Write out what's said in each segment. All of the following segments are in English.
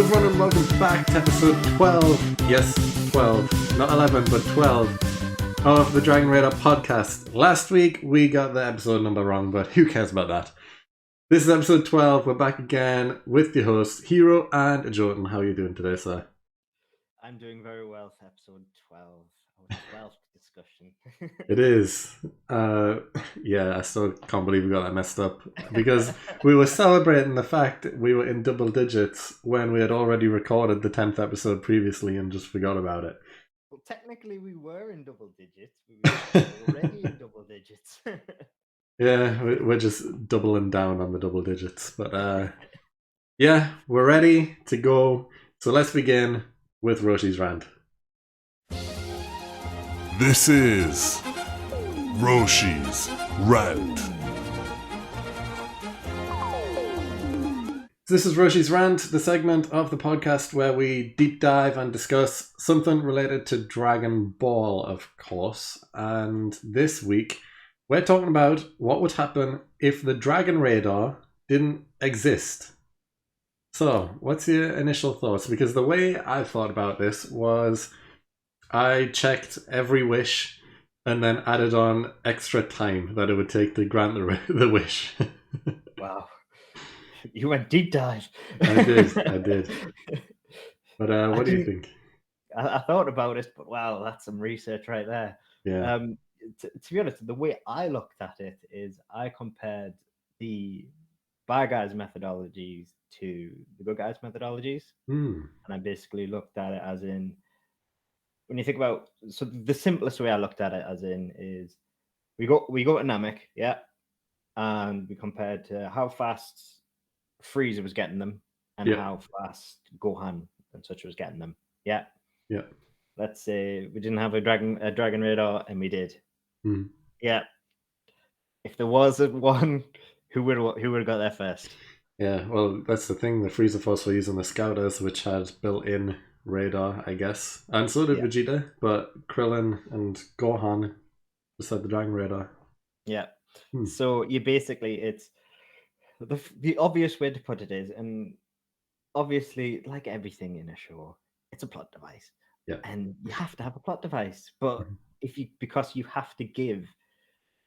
everyone and welcome back to episode 12, yes, 12, not 11 but 12 of the Dragon Radar podcast. Last week we got the episode number wrong, but who cares about that? This is episode 12, we're back again with the host, Heeroh and Ajoten. How are you doing today, sir? I'm doing very well for episode 12, our 12th discussion. It is. Yeah, I still can't believe we got that messed up because we were celebrating the fact that we were in double digits when we had already recorded the 10th episode previously and just forgot about it. Well, technically we were in double digits. We were already in double digits. Yeah, we're just doubling down on the double digits. But yeah, we're ready to go. So let's begin with Roshi's rant. This is Roshi's Rant. This is Roshi's Rant, the segment of the podcast where we deep dive and discuss something related to Dragon Ball, of course. And this week, we're talking about what would happen if the Dragon Radar didn't exist. So, what's your initial thoughts? Because the way I thought about this was I checked every wish and then added on extra time that it would take to grant the wish. Wow. You went deep dive. I did. But what do you think? I thought about it, but wow, that's some research right there. Yeah. To be honest, the way I looked at it is I compared the bad guys' methodologies to the good guys' methodologies. And I basically looked at it as in, when you think about, so the simplest way I looked at it as in is we go to Namek, yeah, and we compared to how fast Frieza was getting them and how fast Gohan and such was getting them. Yeah. Let's say we didn't have a Dragon Radar and we did. Yeah. If there was one, who would have got there first? Yeah, well, that's the thing. The Frieza Force were using the Scouters, which had built-in radar, I guess. And so did Vegeta, but Krillin and Gohan just had the Dragon Radar. Yeah. So you basically, it's the obvious way to put it is, and obviously, like everything in a show, it's a plot device. Yeah. And you have to have a plot device. But because you have to give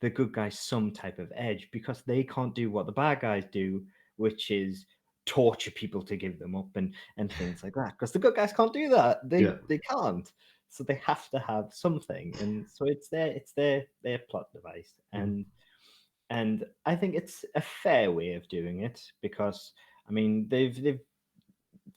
the good guys some type of edge, because they can't do what the bad guys do, which is torture people to give them up and things like that. Because the good guys can't do that. They can't. So they have to have something. And so it's their plot device. And I think it's a fair way of doing it, because I mean they've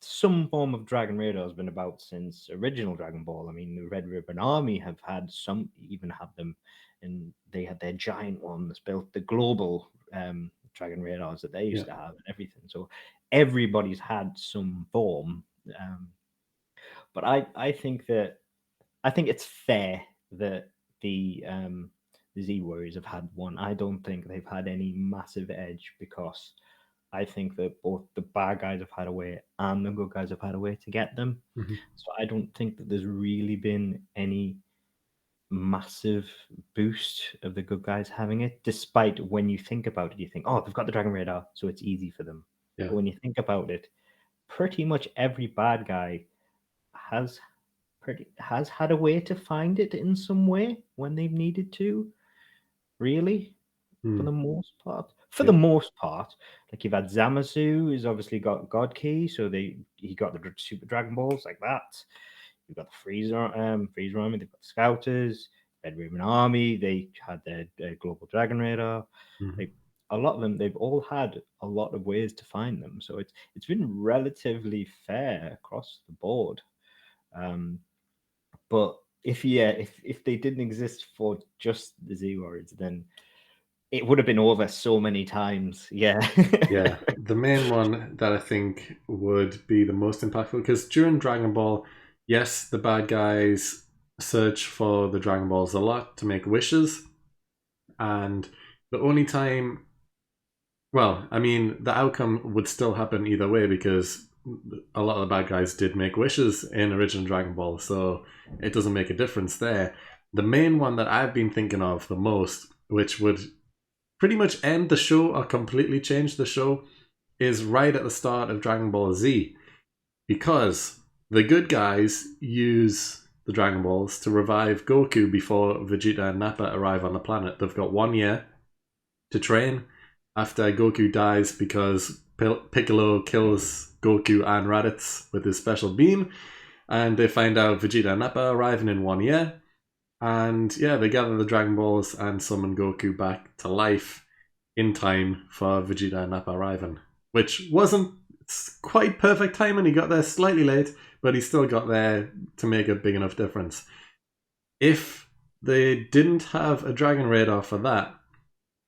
some form of Dragon Radar has been about since original Dragon Ball. I mean, the Red Ribbon Army have had some, even have them, and they had their giant ones built, the global Dragon Radars that they used to have and everything. So everybody's had some form. But I think it's fair that the Z Warriors have had one. I don't think they've had any massive edge, because I think that both the bad guys have had a way and the good guys have had a way to get them. So I don't think that there's really been any massive boost of the good guys having it, despite when you think about it, you think, oh, they've got the Dragon Radar, so it's easy for them. But when you think about it, pretty much every bad guy has had a way to find it in some way when they've needed to, really, for the most part. The most part, like you've had Zamasu, who's obviously got God Key, so he got the Super Dragon Balls like that. You've got the Freezer Army, they've got the Scouters, Red Ribbon Army, they had their Global Dragon Radar. Like a lot of them, they've all had a lot of ways to find them. So it's been relatively fair across the board. But if they didn't exist for just the Z Warriors, then it would have been over so many times. Yeah. The main one that I think would be the most impactful, because during Dragon Ball, yes, the bad guys search for the Dragon Balls a lot to make wishes. And the only time, well, I mean, the outcome would still happen either way, because a lot of the bad guys did make wishes in original Dragon Ball, so it doesn't make a difference there. The main one that I've been thinking of the most, which would pretty much end the show or completely change the show, is right at the start of Dragon Ball Z. because the good guys use the Dragon Balls to revive Goku before Vegeta and Nappa arrive on the planet. They've got 1 year to train after Goku dies because Piccolo kills Goku and Raditz with his special beam, and they find out Vegeta and Nappa arriving in 1 year, and yeah, they gather the Dragon Balls and summon Goku back to life in time for Vegeta and Nappa arriving, which wasn't quite perfect timing. He got there slightly late, but he still got there to make a big enough difference. If they didn't have a Dragon Radar for that,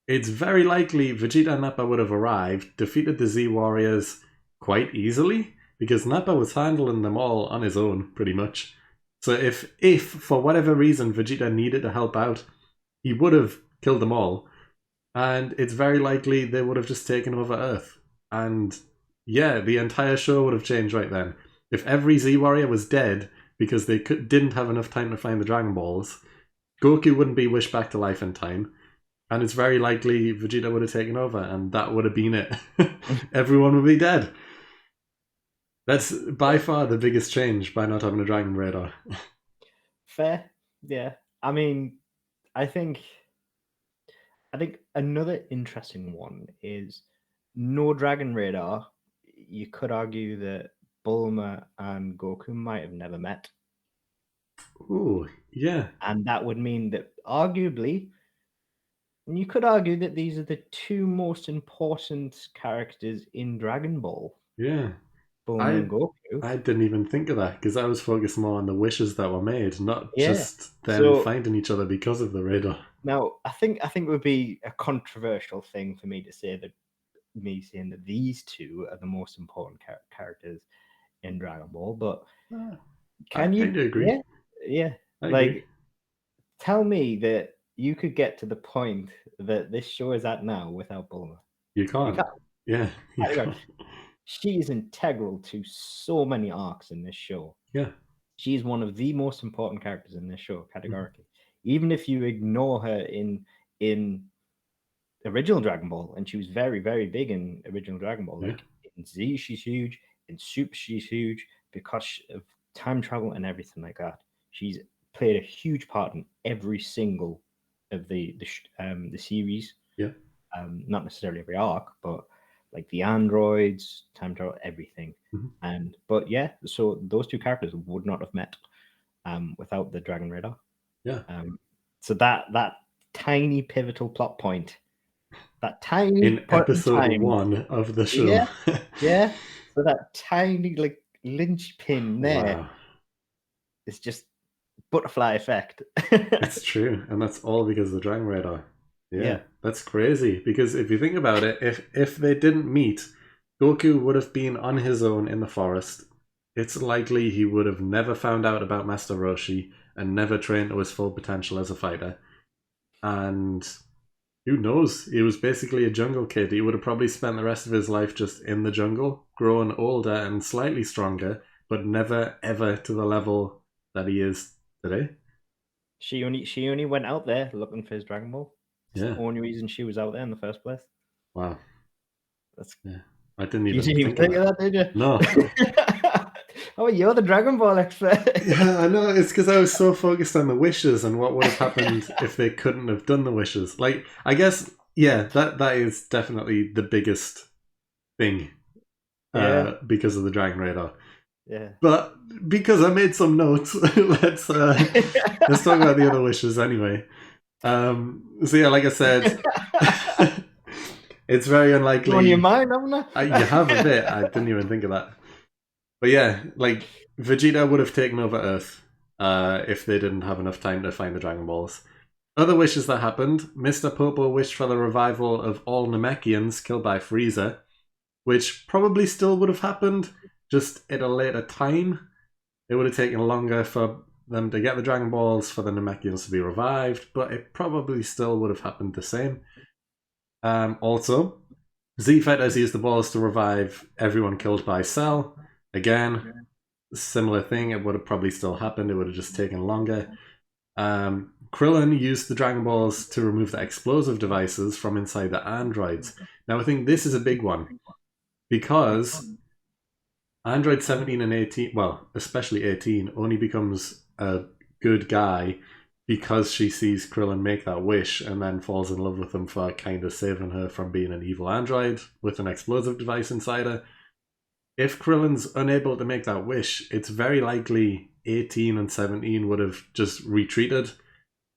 it's very likely Vegeta and Nappa would have arrived, defeated the Z Warriors quite easily, because Nappa was handling them all on his own, pretty much. So if for whatever reason Vegeta needed to help out, he would have killed them all, and it's very likely they would have just taken over Earth. And yeah, the entire show would have changed right then. If every Z Warrior was dead because they didn't have enough time to find the Dragon Balls, Goku wouldn't be wished back to life in time. And it's very likely Vegeta would have taken over, and that would have been it. Everyone would be dead. That's by far the biggest change by not having a Dragon Radar. Fair, yeah. I mean, I think another interesting one is no Dragon Radar. You could argue that Bulma and Goku might have never met. Ooh, yeah. And that would mean that arguably, you could argue that these are the two most important characters in Dragon Ball. Yeah. Bulma and Goku. I didn't even think of that, because I was focused more on the wishes that were made, not just them finding each other because of the radar. Now, I think it would be a controversial thing for me to say that these two are the most important characters in Dragon Ball, but can you agree? Yeah. I like, agree. Tell me that you could get to the point that this show is at now without Bulma. You can't. Yeah. She is integral to so many arcs in this show. Yeah. She's one of the most important characters in this show, categorically. Even if you ignore her in original Dragon Ball, and she was very, very big in original Dragon Ball. Like in Z, she's huge. In Super, she's huge because of time travel and everything like that. She's played a huge part in every single of the series. Yeah. Not necessarily every arc, but like the androids, time travel, everything. But yeah, so those two characters would not have met without the Dragon Radar. Yeah. So that tiny pivotal plot point, that tiny in episode 1 of the show. Yeah. So that tiny like linchpin there. Wow. It's just butterfly effect. It's true, and that's all because of the Dragon Radar. Yeah, that's crazy, because if you think about it, if they didn't meet, Goku would have been on his own in the forest. It's likely he would have never found out about Master Roshi and never trained to his full potential as a fighter. And who knows? He was basically a jungle kid. He would have probably spent the rest of his life just in the jungle, growing older and slightly stronger, but never ever to the level that he is today. She only went out there looking for his Dragon Ball. That's the only reason she was out there in the first place. Wow. Yeah. I didn't even think of that, did you? No. Oh, you're the Dragon Ball expert. Yeah, I know. It's because I was so focused on the wishes and what would have happened if they couldn't have done the wishes. Like, I guess, yeah, that is definitely the biggest thing because of the Dragon Radar. Yeah. But because I made some notes, let's talk about the other wishes anyway. So yeah, like I said, it's very unlikely. On your mind, haven't I? You have a bit. I didn't even think of that. But yeah, like Vegeta would have taken over Earth if they didn't have enough time to find the Dragon Balls. Other wishes that happened: Mr. Popo wished for the revival of all Namekians killed by Frieza, which probably still would have happened, just at a later time. It would have taken longer for them to get the Dragon Balls, for the Namekians to be revived, but it probably still would have happened the same. Also, Z-Fighters used the balls to revive everyone killed by Cell. Again, similar thing. It would have probably still happened. It would have just taken longer. Krillin used the Dragon Balls to remove the explosive devices from inside the androids. Now, I think this is a big one, because Android 17 and 18, well, especially 18, only becomes a good guy because she sees Krillin make that wish and then falls in love with him for kind of saving her from being an evil android with an explosive device inside her. If Krillin's unable to make that wish, it's very likely 18 and 17 would have just retreated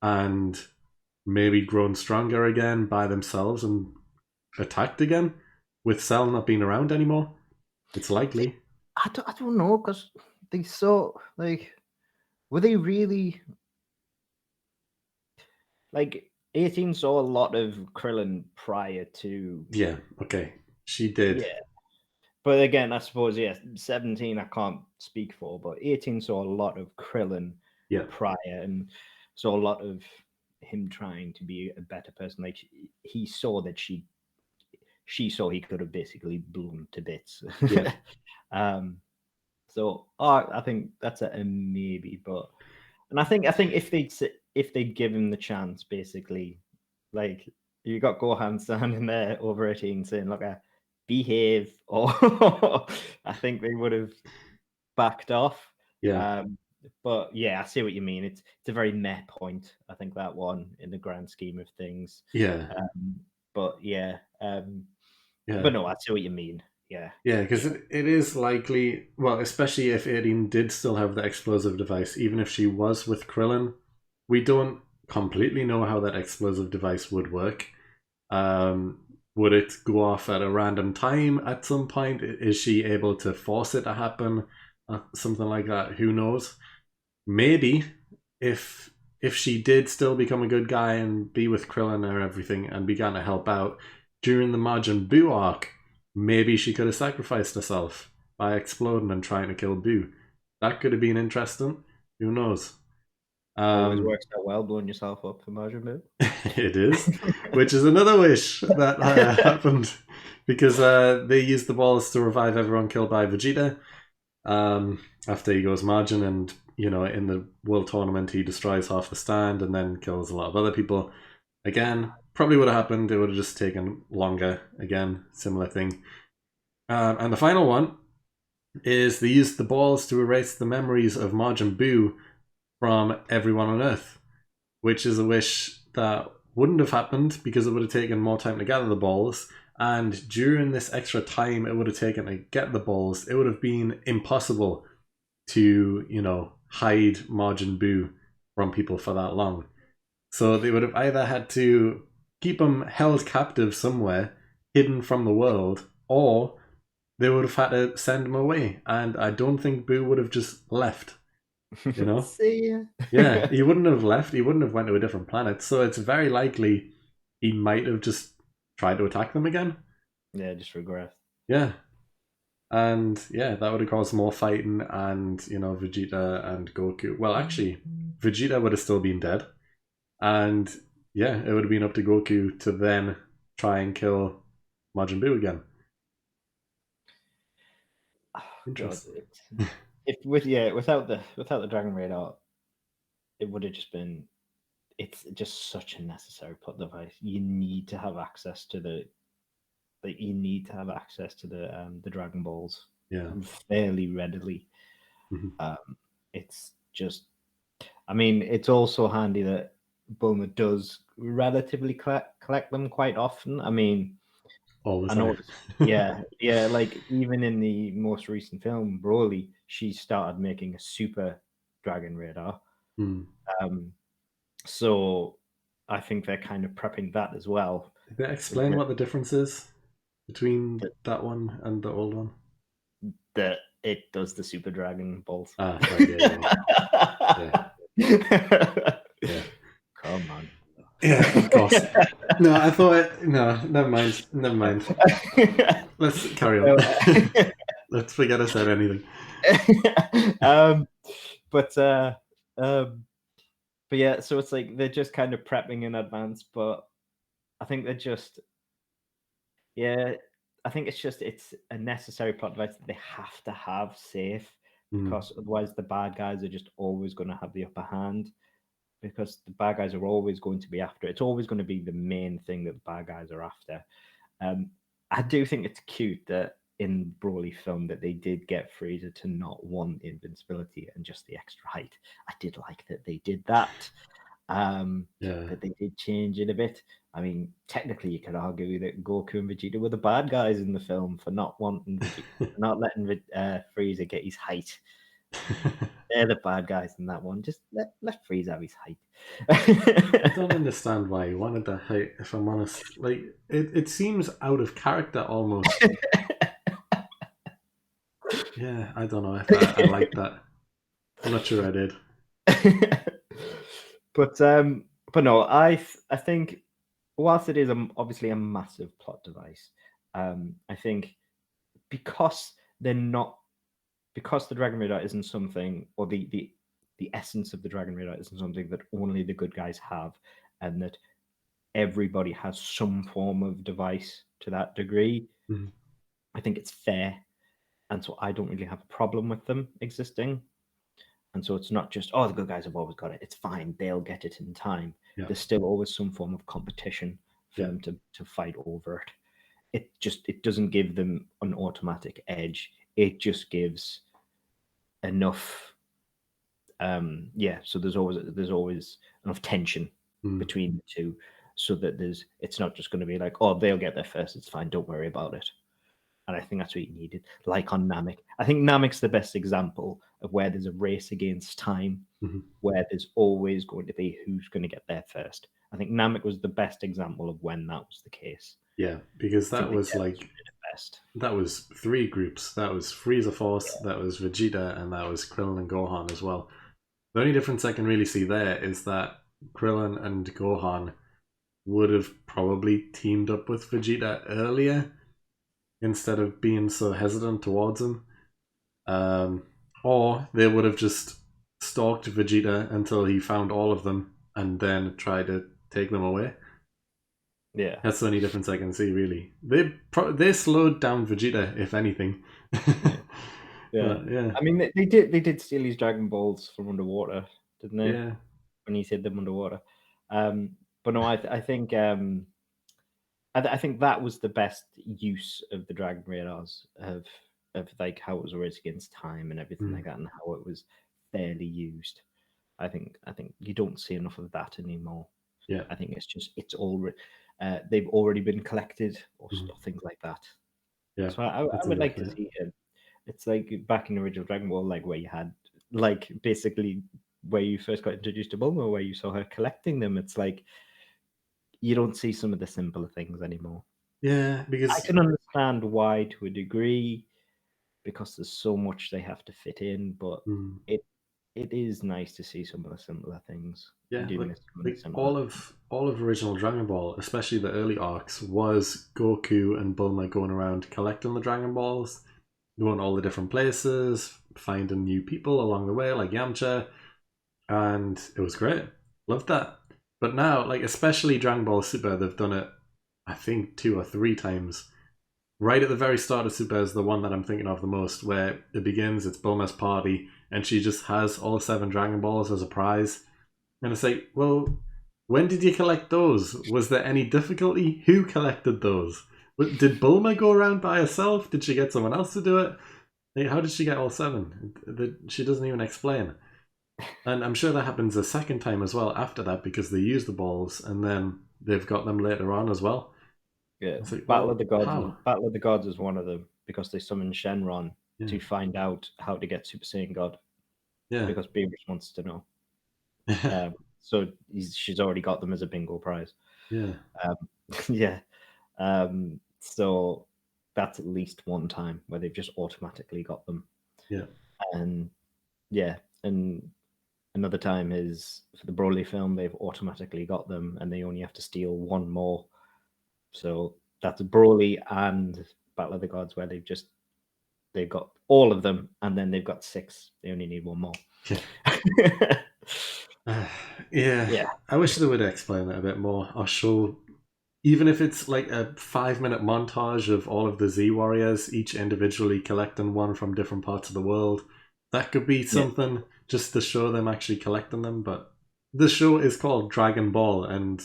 and maybe grown stronger again by themselves and attacked again with Cell not being around anymore. It's likely. I don't know, because they saw, like, were they really, like, 18 saw a lot of Krillin prior to... Yeah, okay. She did. Yeah. But again, I suppose, 17 I can't speak for, but 18 saw a lot of Krillin prior and saw a lot of him trying to be a better person. Like, he saw that she saw he could have basically blown to bits. Yeah. So I think that's a maybe, but and I think if they'd give him the chance, basically, like, you got Gohan standing there over 18 saying, "Look, behave," or I think they would have backed off. Yeah. But yeah, I see what you mean. It's a very meh point, I think, that one, in the grand scheme of things. Yeah. But Yeah. but no, I see what you mean. Yeah. Yeah, because it is likely, well, especially if 18 did still have the explosive device, even if she was with Krillin, we don't completely know how that explosive device would work. Would it go off at a random time at some point? Is she able to force it to happen? Something like that. Who knows? Maybe if she did still become a good guy and be with Krillin or everything and began to help out during the Majin Buu arc, maybe she could have sacrificed herself by exploding and trying to kill Buu. That could have been interesting. Who knows? Always works out well, blowing yourself up for Majin Buu. It is, which is another wish that happened because they used the balls to revive everyone killed by Vegeta after he goes Majin, and in the World Tournament he destroys half the stand and then kills a lot of other people. Again, probably would have happened. It would have just taken longer. Again, similar thing. And the final one is they used the balls to erase the memories of Majin Buu from everyone on Earth, which is a wish that wouldn't have happened because it would have taken more time to gather the balls. And during this extra time it would have taken to get the balls, it would have been impossible to, hide Majin Buu from people for that long. So they would have either had to keep him held captive somewhere, hidden from the world, or they would have had to send him away. And I don't think Buu would have just left. See ya. Yeah, he wouldn't have left. He wouldn't have went to a different planet. So it's very likely he might have just tried to attack them again. Yeah, just regress. Yeah. And yeah, that would have caused more fighting, and Vegeta and Goku. Well, actually, Vegeta would have still been dead. And yeah, it would have been up to Goku to then try and kill Majin Buu again. Interesting. Without the Dragon Radar, it would have just been. It's just such a necessary plot device. You need to have access to the Dragon Balls. Yeah. Fairly readily. Mm-hmm. It's just. I mean, it's also handy that Bulma does relatively collect them quite often. I mean, all the time. Yeah. Like, even in the most recent film, Broly, she started making a super Dragon Radar. So I think they're kind of prepping that as well. Did they explain what the difference is between that one and the old one? That it does the Super Dragon Balls. Right, yeah. Yeah. Come on. Yeah, of course. No, I thought no. Never mind. Let's carry on. Let's forget I said anything. But yeah, so it's like they're just kind of prepping in advance, but I think they're just, I think it's a necessary plot device that they have to have safe, because otherwise the bad guys are just always going to have the upper hand, because the bad guys are always going to be after. It's always going to be the main thing that the bad guys are after. I do think it's cute that in Broly film that they did get Frieza to not want invincibility and just the extra height. I did like that they did that. That they did change it a bit. I mean, technically, you could argue that Goku and Vegeta were the bad guys in the film for not wanting not letting Frieza get his height. They're the bad guys in that one. Just let Frieza have his height. I don't understand why he wanted that height, if I'm honest. Like, it seems out of character almost. Yeah, I don't know if I like that. I'm not sure I did. But no, I think whilst it is obviously a massive plot device, I think because the Dragon Radar isn't something, or the essence of the Dragon Radar isn't something that only the good guys have, and that everybody has some form of device to that degree. Mm-hmm. I think it's fair, and so I don't really have a problem with them existing. And so it's not just, oh, the good guys have always got it. It's fine. They'll get it in time. Yeah. There's still always some form of competition for them to fight over it. It doesn't give them an automatic edge. It just gives enough. So there's always enough tension between the two, so that it's not just going to be like, oh, they'll get there first. It's fine. Don't worry about it. And I think that's what you needed. Like on Namek. I think Namek's the best example of where there's a race against time, where there's always going to be who's going to get there first. I think Namek was the best example of when that was the case. Yeah, because that was like that was three groups. That was Frieza Force, that was Vegeta, and that was Krillin and Gohan as well. The only difference I can really see there is that Krillin and Gohan would have probably teamed up with Vegeta earlier, instead of being so hesitant towards him. Or they would have just stalked Vegeta until he found all of them and then tried to take them away. Yeah. That's the only difference I can see, really. They slowed down Vegeta, if anything. Yeah. I mean, they did steal his Dragon Balls from underwater, didn't they? Yeah. When he hid them underwater. But no, I think... I think that was the best use of the Dragon Radars of like how it was a race against time and everything like that, and how it was fairly used. I think you don't see enough of that anymore. Yeah, I think it's all they've already been collected or things like that. Yeah, so I would like to see it. It's like back in the original Dragon Ball, like where you had like basically where you first got introduced to Bulma, where you saw her collecting them. It's like you don't see some of the simpler things anymore. Yeah, because I can understand why to a degree, because there's so much they have to fit in, but it is nice to see some of the simpler things. Yeah, like all of original Dragon Ball, especially the early arcs, was Goku and Bulma going around collecting the Dragon Balls, going all the different places, finding new people along the way, like Yamcha, and it was great. Loved that. But now, like especially Dragon Ball Super, they've done it, I think 2 or 3 times. Right at the very start of Super is the one that I'm thinking of the most, where it begins, it's Bulma's party, and she just has all 7 Dragon Balls as a prize. And it's like, well, when did you collect those? Was there any difficulty? Who collected those? Did Bulma go around by herself? Did she get someone else to do it? Like, how did she get all 7? She doesn't even explain. And I'm sure that happens a second time as well after that, because they use the balls and then they've got them later on as well. Yeah, like, Battle of the Gods. Battle of the Gods is one of them, because they summon Shenron to find out how to get Super Saiyan God. Yeah, because Beavis wants to know. So she's already got them as a bingo prize. Yeah. So that's at least one time where they've just automatically got them. Yeah. And another time is for the Broly film, they've automatically got them and they only have to steal one more. So that's Broly and Battle of the Gods, where they've got all of them, and then they've got 6. They only need one more. Yeah. I wish they would explain that a bit more, or show, even if it's like a 5-minute montage of all of the Z Warriors, each individually collecting one from different parts of the world. That could be something just to show them actually collecting them. But the show is called Dragon Ball, and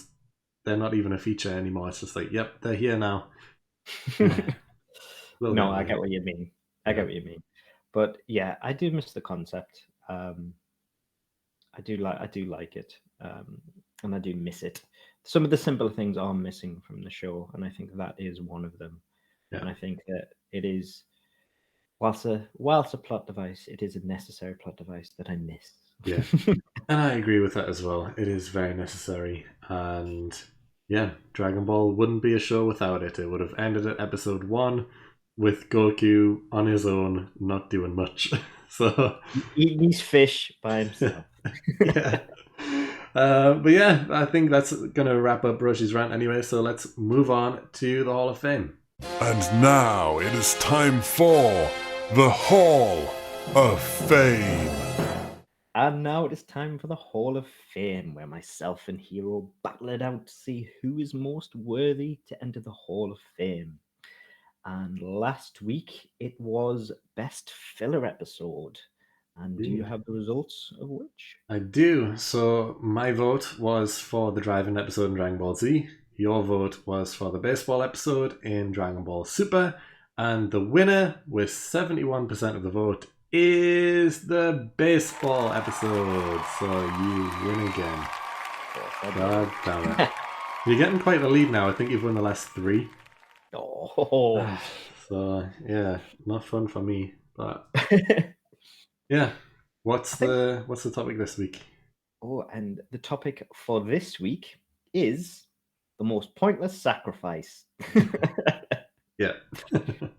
they're not even a feature anymore. It's just like, yep, they're here now. No, I get what you mean. I get Yeah. what you mean. But yeah, I do miss the concept. I do like it, and I do miss it. Some of the simpler things are missing from the show, and I think that is one of them. Yeah. And I think that it is, whilst a plot device, it is a necessary plot device that I miss. Yeah. And I agree with that as well. It is very necessary. And yeah, Dragon Ball wouldn't be a show without it. It would have ended at episode 1 with Goku on his own, not doing much. So Eating his fish by himself. yeah. But yeah, I think that's going to wrap up Roshi's rant anyway. So let's move on to the Hall of Fame. And now it is time for the Hall of Fame. And now it is time for the Hall of Fame, where myself and Heeroh battle it out to see who is most worthy to enter the Hall of Fame. And last week it was Best Filler Episode. And do you have the results of which? I do. So my vote was for the driving episode in Dragon Ball Z. Your vote was for the baseball episode in Dragon Ball Super. And the winner, with 71% of the vote, is the baseball episode. So you win again. God damn it. You're getting quite the lead now. I think you've won the last 3. Oh. So yeah, not fun for me. But yeah. What's the topic this week? Oh, and the topic for this week is the most pointless sacrifice. Yeah.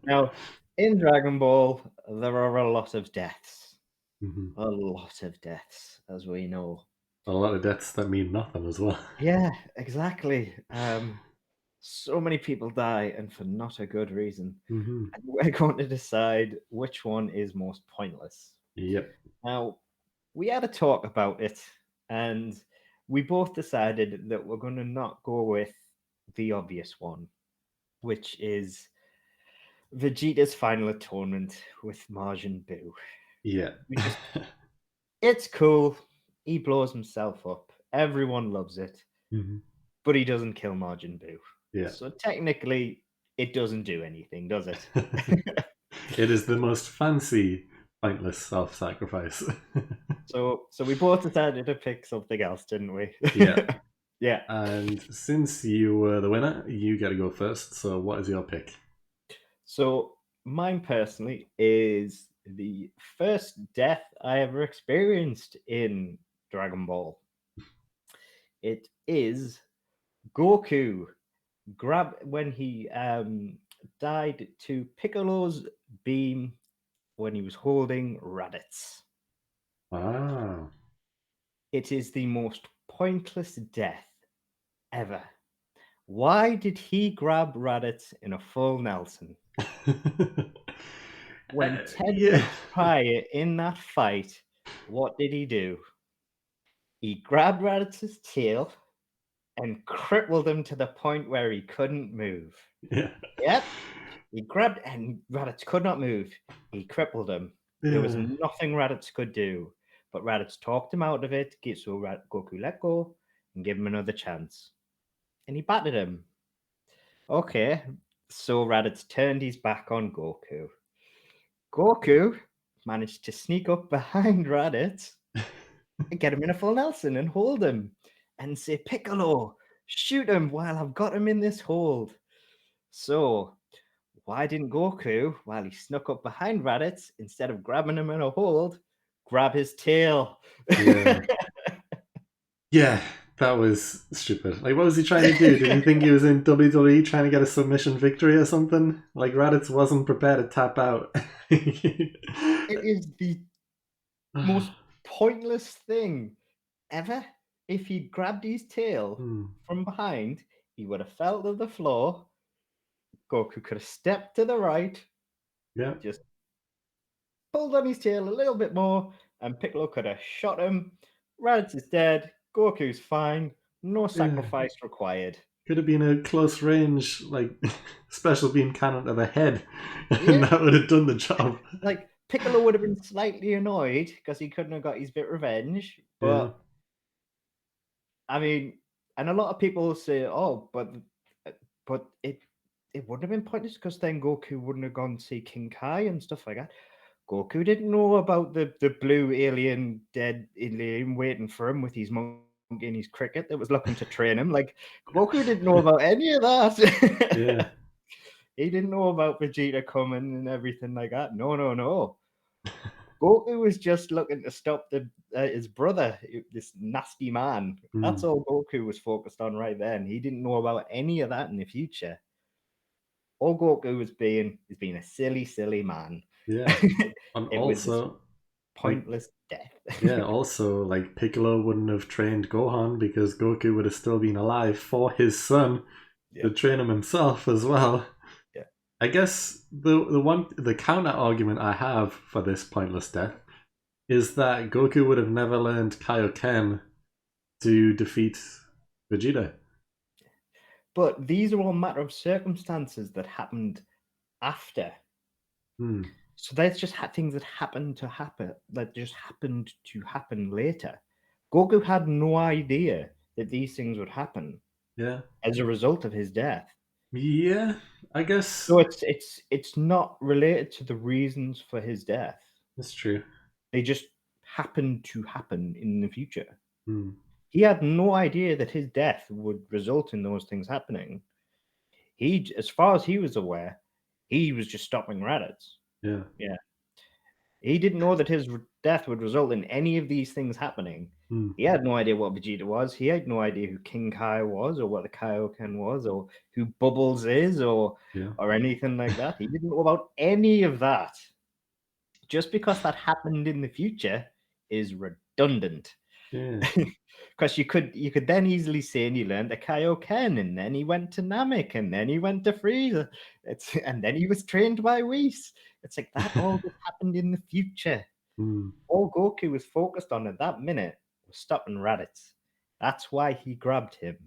Now, in Dragon Ball, there are a lot of deaths. Mm-hmm. A lot of deaths, as we know. A lot of deaths that mean nothing as well. Yeah, exactly. So many people die, and for not a good reason. Mm-hmm. And we're going to decide which one is most pointless. Yep. Now, we had a talk about it, and we both decided that we're going to not go with the obvious one, which is Vegeta's final atonement with Majin Buu. Yeah. It's cool. He blows himself up. Everyone loves it. Mm-hmm. But he doesn't kill Majin Buu. Yeah. So technically, it doesn't do anything, does it? It is the most fancy, pointless self-sacrifice. So we both decided to pick something else, didn't we? Yeah. Yeah. And since you were the winner, you get to go first. So what is your pick? So mine personally is the first death I ever experienced in Dragon Ball. It is Goku when he died to Piccolo's beam when he was holding Raditz. Ah. It is the most pointless death ever. Why did he grab Raditz in a full Nelson? When 10 minutes prior in that fight, what did he do? He grabbed Raditz's tail and crippled him to the point where he couldn't move. Yeah. Yep. He grabbed, and Raditz could not move. He crippled him. There was nothing Raditz could do. But Raditz talked him out of it, so Goku let go and gave him another chance. And he battered him. Okay, so Raditz turned his back on Goku. Goku managed to sneak up behind Raditz and get him in a full Nelson and hold him and say, Piccolo, shoot him while I've got him in this hold. So why didn't Goku, while he snuck up behind Raditz, instead of grabbing him in a hold, grab his tail? Yeah. Yeah, that was stupid. Like, what was he trying to do? Did he think he was in WWE trying to get a submission victory or something? Like, Raditz wasn't prepared to tap out. It is the most pointless thing ever. If he'd grabbed his tail from behind, he would have fell to the floor. Goku could have stepped to the right. Yeah. Just pulled on his tail a little bit more, and Piccolo could have shot him. Raditz is dead. Goku's fine. No sacrifice required. Could have been a close range, like, special beam cannon to the head, and that would have done the job. Like, Piccolo would have been slightly annoyed because he couldn't have got his bit of revenge. But, I mean, and a lot of people say, oh, but it wouldn't have been pointless because then Goku wouldn't have gone to see King Kai and stuff like that. Goku didn't know about the blue alien, dead alien waiting for him with his monkey and his cricket that was looking to train him. Like, Goku didn't know about any of that. Yeah. He didn't know about Vegeta coming and everything like that. No. Goku was just looking to stop his brother, this nasty man. That's all Goku was focused on right then. He didn't know about any of that in the future. All Goku was being a silly man. Yeah. And It was also, pointless death. yeah, also, like, Piccolo wouldn't have trained Gohan because Goku would have still been alive for his son to train him himself as well. Yeah. I guess the counter argument I have for this pointless death is that Goku would have never learned Kaioken to defeat Vegeta. But these are all matter of circumstances that happened after. So that's just things that happened to happen, that just happened to happen later. Goku had no idea that these things would happen. Yeah. As a result of his death. Yeah, I guess. So it's not related to the reasons for his death. That's true. They just happened to happen in the future. He had no idea that his death would result in those things happening. He, as far as he was aware, he was just stopping Raditz. Yeah. He didn't know that his death would result in any of these things happening. He had no idea what Vegeta was. He had no idea who King Kai was, or what the Kaioken was, or who Bubbles is, or anything like that. He didn't know about any of that. Just because that happened in the future is redundant. Yeah. Because you could then easily say, and he learned the Kaioken, and then he went to Namek, and then he went to Frieza, and then he was trained by Whis. It's like that all just happened in the future. All Goku was focused on at that minute was stopping Raditz. That's why he grabbed him.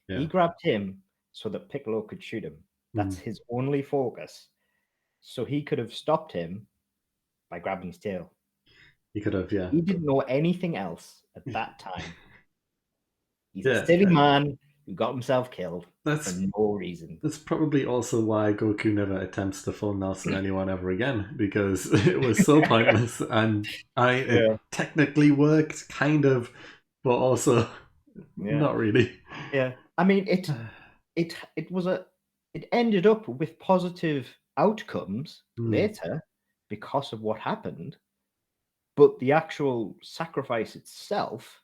Yeah. He grabbed him so that Piccolo could shoot him. That's his only focus. So he could have stopped him by grabbing his tail. He could have, yeah. He didn't know anything else at that time. He's a silly man who got himself killed for no reason. That's probably also why Goku never attempts to full Nelson anyone ever again, because it was so pointless, and it technically worked, kind of, but also not really. Yeah, I mean, it ended up with positive outcomes later because of what happened, but the actual sacrifice itself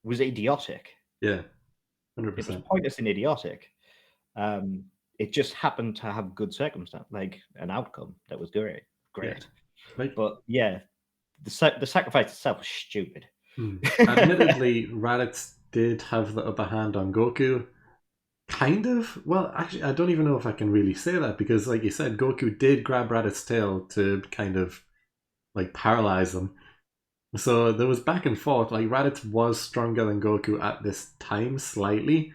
was idiotic. Yeah, 100%. It was pointless and idiotic. It just happened to have good circumstance, like an outcome that was great. Yeah. Like, but yeah, the sacrifice itself was stupid. Admittedly, Raditz did have the upper hand on Goku. Kind of. Well, actually, I don't even know if I can really say that, because, like you said, Goku did grab Raditz's tail to kind of like paralyze him. So there was back and forth. Like, Raditz was stronger than Goku at this time, slightly,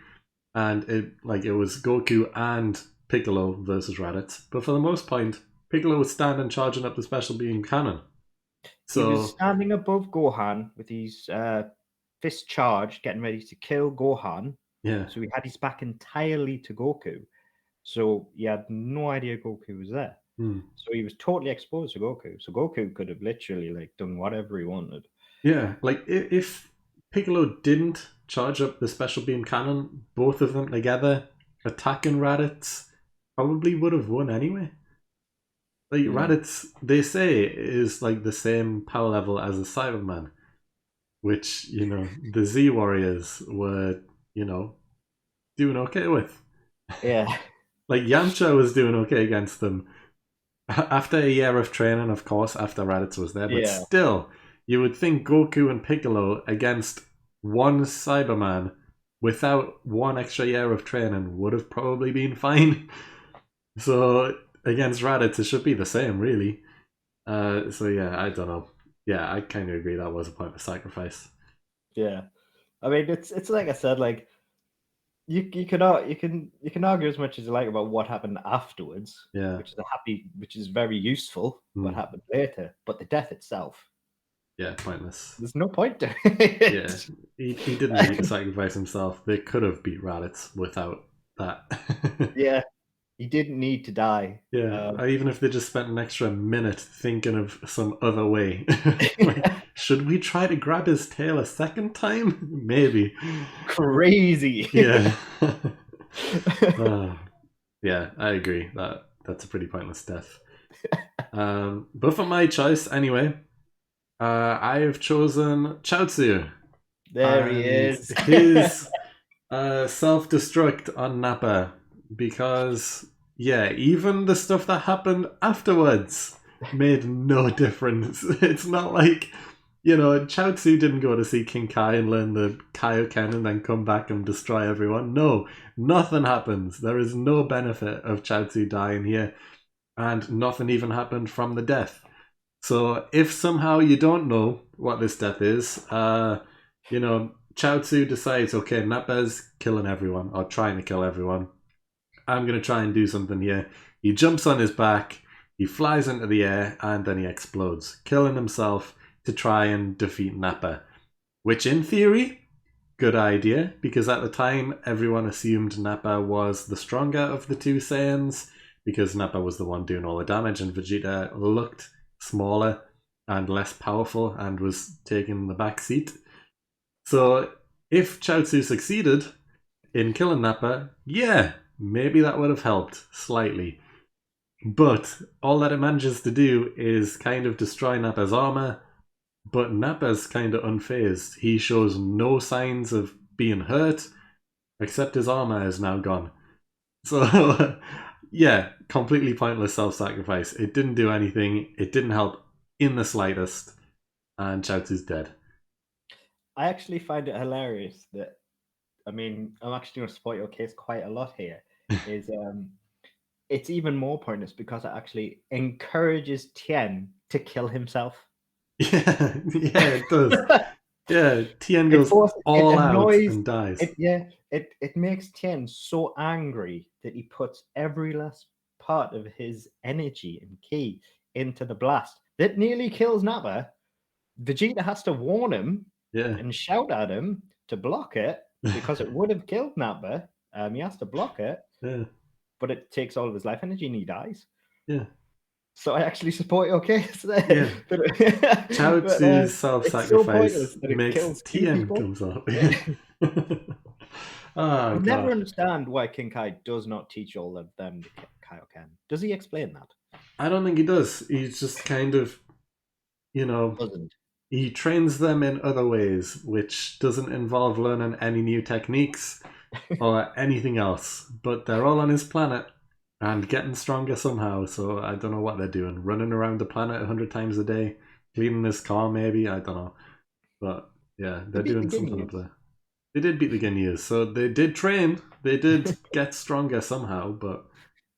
and it was Goku and Piccolo versus Raditz. But for the most part, Piccolo was standing charging up the special beam cannon. So he was standing above Gohan with his fist charged, getting ready to kill Gohan. Yeah. So he had his back entirely to Goku. So he had no idea Goku was there. So he was totally exposed to Goku. So Goku could have literally done whatever he wanted. Yeah, like if Piccolo didn't charge up the special beam cannon, both of them together attacking Raditz probably would have won anyway. Like Raditz, they say, is like the same power level as a Cyberman, which, the Z Warriors were, doing okay with. Yeah. Like Yamcha was doing okay against them. After a year of training, of course, after Raditz was there, but still, you would think Goku and Piccolo against one Cyberman without one extra year of training would have probably been fine. So against Raditz, it should be the same, really. So yeah, I don't know. Yeah, I kind of agree that was a point of sacrifice. Yeah, I mean, it's like I said, like. You can argue as much as you like about what happened afterwards, which is very useful. What happened later, but the death itself, pointless. There's no point to it. Yeah, he didn't need to sacrifice himself. They could have beat Raditz without that. Yeah, He didn't need to die. Yeah, or even if they just spent an extra minute thinking of some other way. Like, should we try to grab his tail a second time? Maybe. Crazy. Yeah. Yeah, I agree. That's a pretty pointless death. But for my choice, anyway, I have chosen Chaozu. There he is. His self-destruct on Nappa, because yeah, even the stuff that happened afterwards made no difference. It's not like, Chaozu didn't go to see King Kai and learn the Kaioken and then come back and destroy everyone. No, nothing happens. There is no benefit of Chaozu dying here, and nothing even happened from the death. So if somehow you don't know what this death is, Chaozu decides, okay, Nappa's killing everyone, or trying to kill everyone. I'm going to try and do something here. He jumps on his back, he flies into the air, and then he explodes, killing himself to try and defeat Nappa. Which, in theory, good idea, because at the time, everyone assumed Nappa was the stronger of the two Saiyans, because Nappa was the one doing all the damage, and Vegeta looked smaller and less powerful and was taking the back seat. So if Chaozu succeeded in killing Nappa, yeah, maybe that would have helped slightly. But all that it manages to do is kind of destroy Nappa's armor, but Nappa's kind of unfazed. He shows no signs of being hurt, except his armor is now gone. So yeah, completely pointless self-sacrifice. It didn't do anything. It didn't help in the slightest. And Chaozu's dead. I actually find it hilarious that, I'm actually going to support your case quite a lot here, is it's even more pointless because it actually encourages Tien to kill himself. Yeah, it does. Yeah, Tien goes all out and dies. It makes Tien so angry that he puts every last part of his energy and ki into the blast that nearly kills Nappa. Vegeta has to warn him and shout at him to block it because it would have killed Nappa. He has to block it, but it takes all of his life energy and he dies. Yeah. So I actually support your case there. Yeah. Chaozu's self-sacrifice makes Tien comes up. I never understand why King Kai does not teach all of them the Kaioken. Does he explain that? I don't think he does. He's just kind of, he trains them in other ways, which doesn't involve learning any new techniques or anything else. But they're all on his planet and getting stronger somehow. So I don't know what they're doing. Running around the planet 100 times a day, cleaning his car maybe, I don't know. But yeah, they're doing something up there. They did beat the Ginyas, so they did train. They did get stronger somehow, but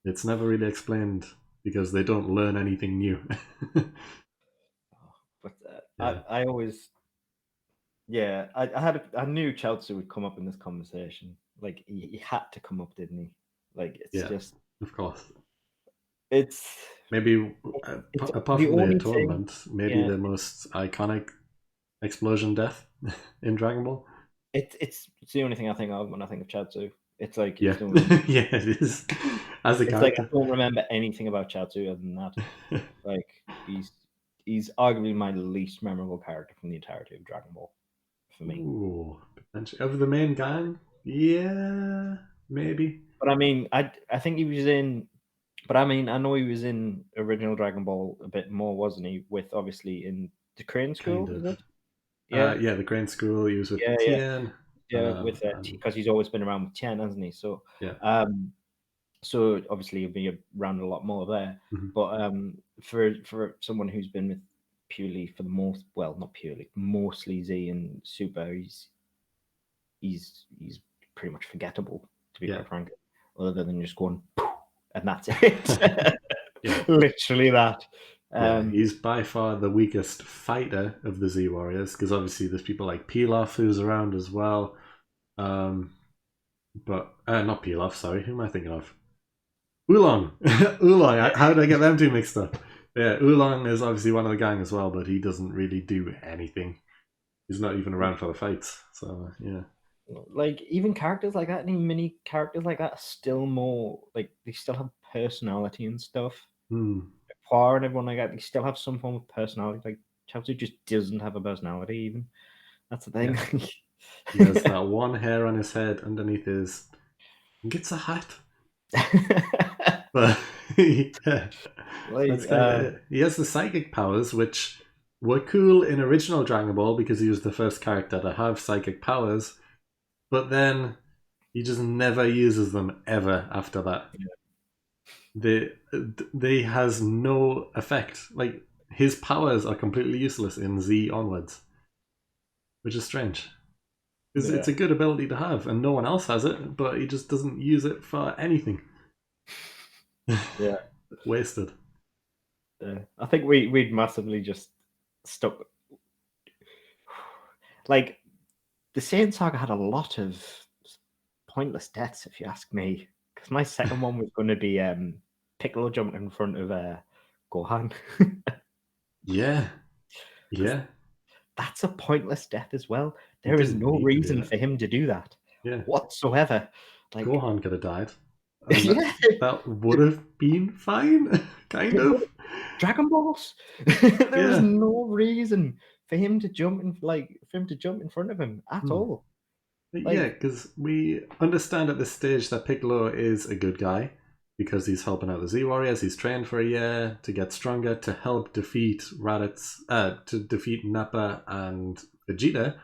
it's never really explained because they don't learn anything new. But I always, I knew Chaozu would come up in this conversation. Like he had to come up, didn't he? Like it's just, of course. It's maybe apart from the atonement, maybe the most iconic explosion death in Dragon Ball. It's the only thing I think of when I think of Chaozu. It's like yeah, it is. As a character, like I don't remember anything about Chaozu other than that. Like he's arguably my least memorable character from the entirety of Dragon Ball for me. Ooh, potentially of the main gang, yeah, maybe. But I think he was in. But I know he was in original Dragon Ball a bit more, wasn't he? With obviously in the Crane School, is it? Yeah, the Crane School. He was with Tien. With because he's always been around with Tien, hasn't he? So so obviously he'll be around a lot more there. Mm-hmm. But for someone who's been with purely for the most, well, not purely, mostly Z and Super, he's pretty much forgettable, to be quite frank. Other than just going, and that's it. Literally that. He's by far the weakest fighter of the Z Warriors, because obviously there's people like Pilaf who's around as well. But not Pilaf, sorry, who am I thinking of? Oolong. Oolong, how did I get them two mixed up? Yeah, Oolong is obviously one of the gang as well, but he doesn't really do anything. He's not even around for the fights, so yeah. Like even characters like that, any mini characters like that, are still more like they still have personality and stuff. Poir and everyone like that, they still have some form of personality. Like Chaozu just doesn't have a personality. Even that's the thing. Yeah. He has that one hair on his head underneath his. Gets a hat. But yeah, Like, that's kind of it. He has the psychic powers, which were cool in original Dragon Ball because he was the first character to have psychic powers. But then he just never uses them ever after that. Yeah. They has no effect. Like his powers are completely useless in Z onwards, which is strange. It's a good ability to have, and no one else has it, but he just doesn't use it for anything. Yeah, Wasted. I think we'd massively just stuck. Like the Saiyan Saga had a lot of pointless deaths, if you ask me. Because my second one was going to be Piccolo jumping in front of Gohan. Yeah. That's a pointless death as well. There is no reason for him to do that. Yeah. Whatsoever. Like Gohan could have died. Yeah. That would have been fine, kind of. Dragon Balls. There was no reason for him to jump in front of him at all. Yeah, because we understand at this stage that Piccolo is a good guy because he's helping out the Z Warriors. He's trained for a year to get stronger to help defeat Raditz, to defeat Nappa and Vegeta.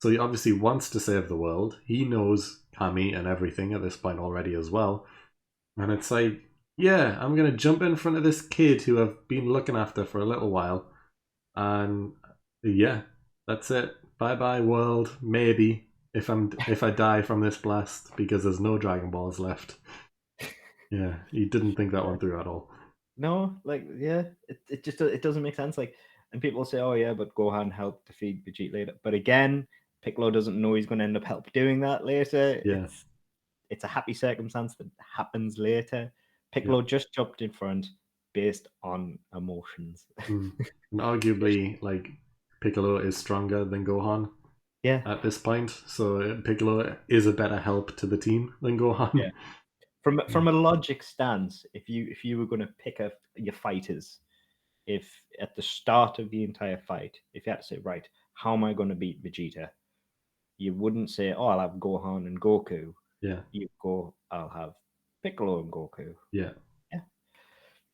So he obviously wants to save the world. He knows Kami and everything at this point already as well. And it's like, yeah, I'm going to jump in front of this kid who I've been looking after for a little while. And yeah, that's it. Bye-bye world, maybe. If I die from this blast because there's no Dragon Balls left. Yeah, he didn't think that one through at all. No, like it doesn't make sense. Like, and people say, oh yeah, but Gohan helped defeat Vegeta later. But again, Piccolo doesn't know he's going to end up doing that later. Yeah. It's a happy circumstance that happens later. Piccolo just jumped in front based on emotions. And arguably, like Piccolo is stronger than Gohan. Yeah. At this point, so Piccolo is a better help to the team than Gohan. Yeah. From a logic stance, if you were going to pick your fighters, if at the start of the entire fight, if you had to say, right, how am I going to beat Vegeta? You wouldn't say, oh, I'll have Gohan and Goku. Yeah. You go, I'll have Piccolo and Goku. Yeah. Yeah.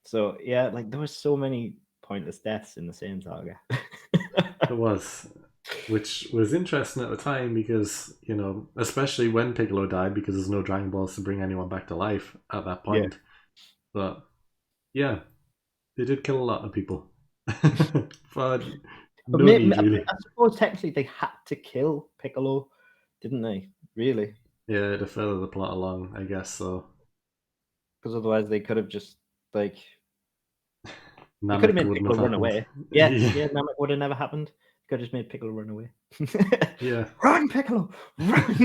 So yeah, like there was so many pointless deaths in the Saiyan Saga. It was. Which was interesting at the time because, you know, especially when Piccolo died, because there's no Dragon Balls to bring anyone back to life at that point. Yeah. But yeah, they did kill a lot of people. For no need, really. I suppose technically they had to kill Piccolo, didn't they? Really? Yeah, to further the plot along, I guess so. Because otherwise they could have just like they could have made Piccolo run away. Yeah, Namek would have never happened. Could have just made Piccolo run away. Yeah. Run, Piccolo! Run!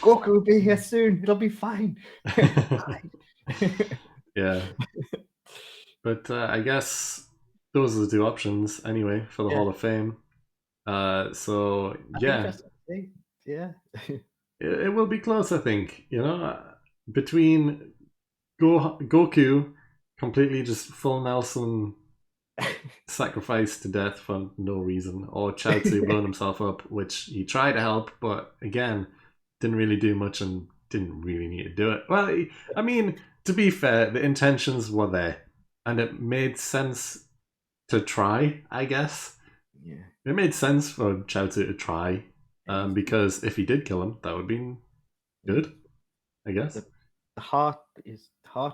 Goku will be here soon. It'll be fine. Yeah. But I guess those are the two options anyway for the Hall of Fame. So yeah. Yeah. It will be close, I think. You know, between Goku completely just full Nelson sacrificed to death for no reason, or Chaozu blown himself up, which he tried to help, but again, didn't really do much and didn't really need to do it. Well, I mean, to be fair, the intentions were there, and it made sense to try, I guess. Yeah. It made sense for Chaozu to try, because if he did kill him, that would have been good, I guess. The heart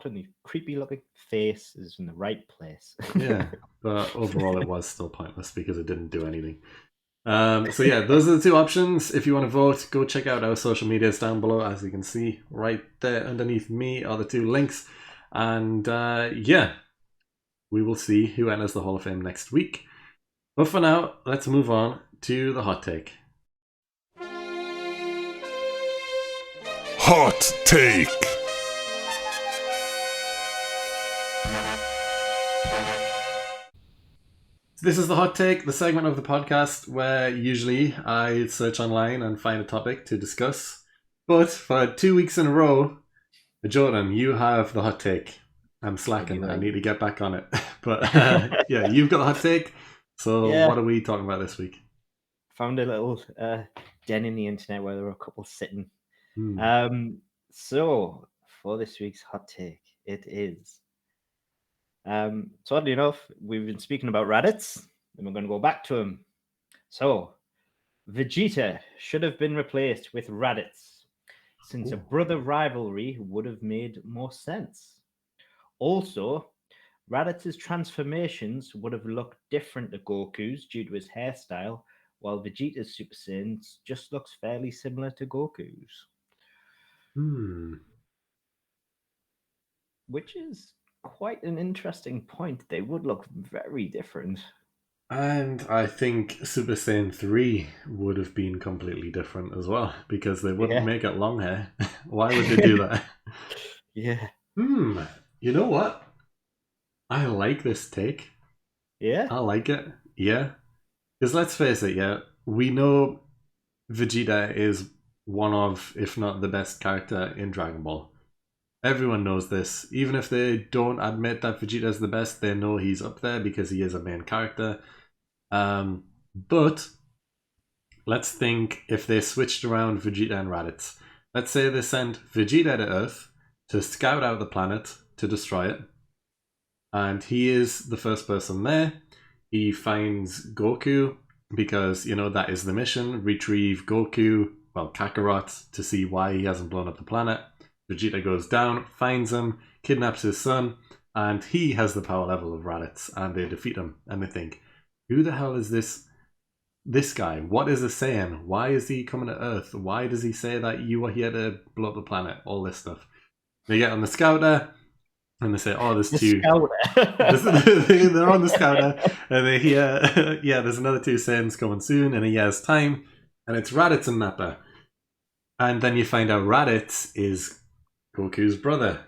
and the creepy looking face is in the right place. Yeah, but overall it was still pointless because it didn't do anything. So yeah, those are the two options. If you want to vote, go check out our social medias down below. As you can see right there underneath me are the two links. And yeah, we will see who enters the Hall of Fame next week. But for now, let's move on to the hot take. Hot take. This is the hot take, the segment of the podcast where usually I search online and find a topic to discuss. But for 2 weeks in a row, Jordan, you have the hot take. I'm slacking. I need to get back on it. But yeah, you've got the hot take. So what are we talking about this week? Found a little den in the internet where there were a couple sitting. So for this week's hot take, it is. So oddly enough, we've been speaking about Raditz, and we're going to go back to him. So, Vegeta should have been replaced with Raditz, since a brother rivalry would have made more sense. Also, Raditz's transformations would have looked different to Goku's due to his hairstyle, while Vegeta's Super Saiyans just looks fairly similar to Goku's. Which is quite an interesting point. They would look very different. And I think Super Saiyan 3 would have been completely different as well, because they wouldn't make it long hair. Why would they do that? Yeah. You know what? I like this take. Yeah? I like it. Yeah. Because let's face it, we know Vegeta is one of, if not the best character in Dragon Ball. Everyone knows this. Even if they don't admit that Vegeta is the best, they know he's up there because he is a main character. But let's think if they switched around Vegeta and Raditz. Let's say they sent Vegeta to Earth to scout out the planet to destroy it. And he is the first person there. He finds Goku because, that is the mission. Retrieve Goku, Kakarot, to see why he hasn't blown up the planet. Vegeta goes down, finds him, kidnaps his son, and he has the power level of Raditz, and they defeat him. And they think, who the hell is this guy? What is he saying? Why is he coming to Earth? Why does he say that you are here to blow up the planet? All this stuff. They get on the scouter, and they say, there's two. They're on the scouter, and they hear, there's another 2 Saiyans coming soon in a year's time, and it's Raditz and Nappa. And then you find out Raditz is Goku's brother.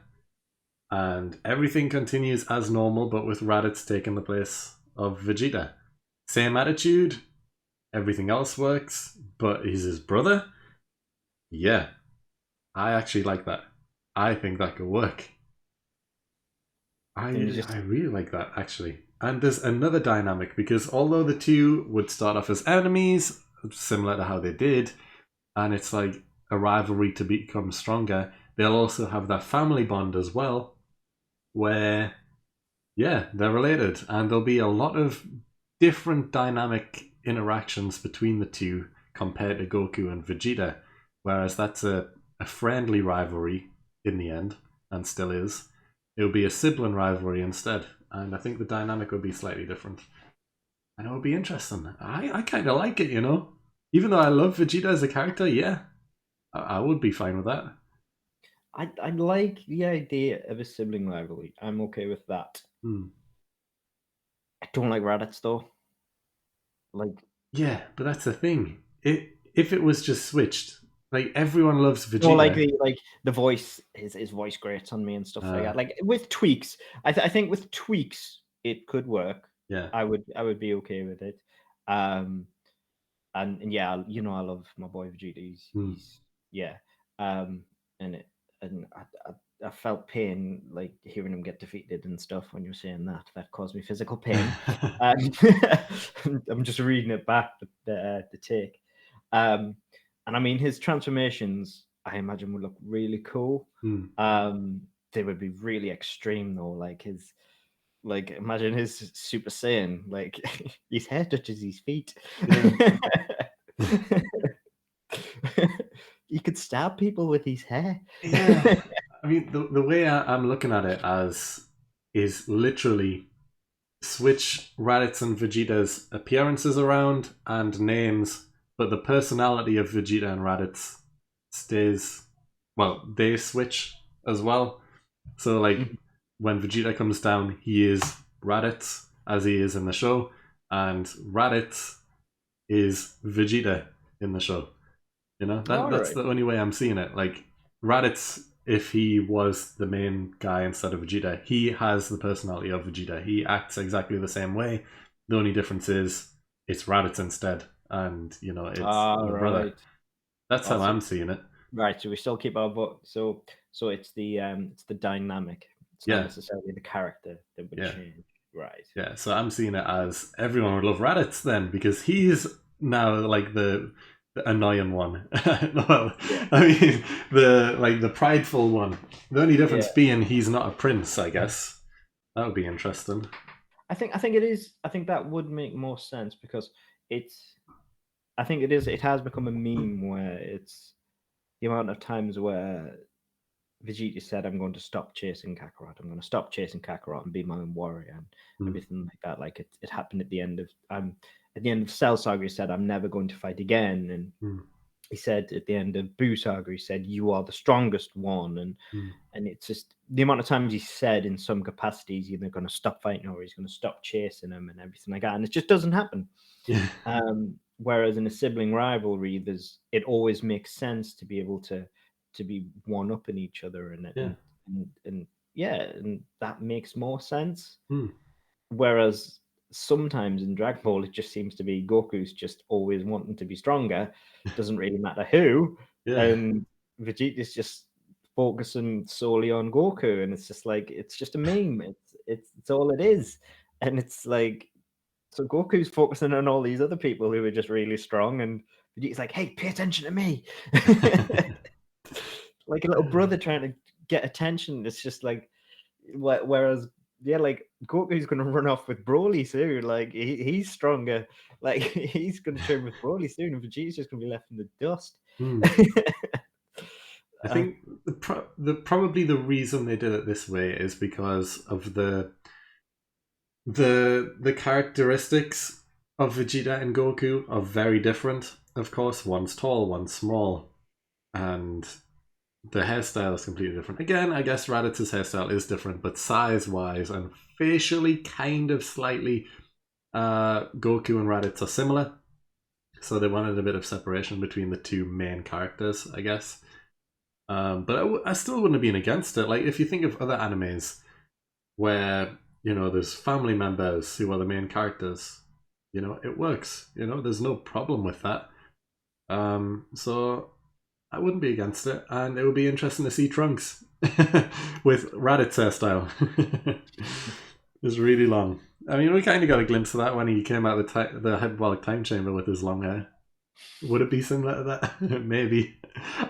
And everything continues as normal, but with Raditz taking the place of Vegeta. Same attitude, everything else works, but he's his brother? Yeah. I actually like that. I think that could work. I really like that, actually. And there's another dynamic, because although the two would start off as enemies, similar to how they did, and it's like a rivalry to become stronger, they'll also have that family bond as well, where, they're related, and there'll be a lot of different dynamic interactions between the two compared to Goku and Vegeta, whereas that's a friendly rivalry in the end, and still is. It would be a sibling rivalry instead, and I think the dynamic would be slightly different. And it would be interesting. I kind of like it, Even though I love Vegeta as a character, I would be fine with that. I like the idea of a sibling rivalry. I'm okay with that. I don't like Raditz though. Yeah, but that's the thing. If it was just switched, everyone loves Vegeta. Or the voice, his voice grates on me and stuff like that. Like with tweaks, I think with tweaks it could work. Yeah, I would be okay with it. And yeah, I love my boy Vegeta. He's and I felt pain hearing him get defeated and stuff when you're saying that caused me physical pain. I'm just reading it back, the take. And I mean, his transformations, I imagine, would look really cool. They would be really extreme though. Imagine his Super Saiyan, his hair touches his feet. He could stab people with his hair. Yeah. I mean, the way I'm looking at it is literally switch Raditz and Vegeta's appearances around and names, but the personality of Vegeta and Raditz stays, they switch as well. So when Vegeta comes down, he is Raditz as he is in the show, and Raditz is Vegeta in the show. That's the only way I'm seeing it. Raditz, if he was the main guy instead of Vegeta, he has the personality of Vegeta. He acts exactly the same way. The only difference is it's Raditz instead, and it's the brother. Right. That's how I'm seeing it. Right. So we still keep our vote. So it's the dynamic. It's not necessarily the character that would change. Right. Yeah. So I'm seeing it as everyone would love Raditz then, because he's now like the annoying one. Well, I mean the prideful one. The only difference being he's not a prince, I guess. That would be interesting. I think it is. I think that would make more sense because it's. I think it is. It has become a meme where it's the amount of times where Vegeta said, "I'm going to stop chasing Kakarot. I'm going to stop chasing Kakarot and be my own warrior," and everything like that. Like it happened at the end of Cell Saga. He said, "I'm never going to fight again," and he said at the end of Boo Saga, he said, "You are the strongest one," and it's just the amount of times he said in some capacity he's either going to stop fighting or he's going to stop chasing him and everything like that, and it just doesn't happen. Yeah. Whereas in a sibling rivalry, it always makes sense to be able to be one up in each other, and that makes more sense. Whereas sometimes in Dragon Ball, it just seems to be Goku's just always wanting to be stronger. It doesn't really matter who, and Vegeta's just focusing solely on Goku, and it's just like it's just a meme. It's all it is, and it's like. So Goku's focusing on all these other people who are just really strong, and Vegeta's like, "Hey, pay attention to me," like a little brother trying to get attention. It's just like, whereas, like Goku's going to run off with Broly soon. Like he's stronger. Like he's going to train with Broly soon, and Vegeta's just going to be left in the dust. I think probably the reason they did it this way is because of the characteristics of Vegeta and Goku are very different. Of course, one's tall, one's small, and the hairstyle is completely different. Again, I guess Raditz's hairstyle is different, but size-wise and facially, kind of slightly, Goku and Raditz are similar. So they wanted a bit of separation between the two main characters, I guess. But I still wouldn't have been against it. Like, if you think of other animes where there's family members who are the main characters. It works. There's no problem with that. So I wouldn't be against it, and it would be interesting to see Trunks with Raditz hairstyle. It's really long. I mean, we kind of got a glimpse of that when he came out of the hyperbolic time chamber with his long hair. Would it be similar to that? Maybe.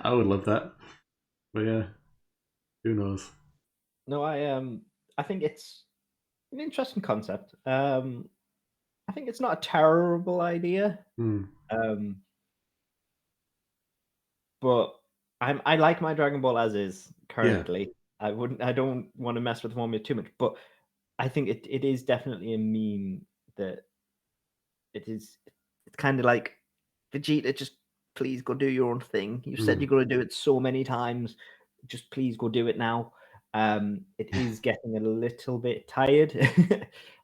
I would love that. But yeah, who knows? No, I think it's an interesting concept. I think it's not a terrible idea. But I like my Dragon Ball as is currently. Yeah. I don't want to mess with the formula too much, but I think it is definitely a meme that it's kind of like Vegeta, just please go do your own thing. You said you're going to do it so many times. Just please go do it now. It is getting a little bit tired.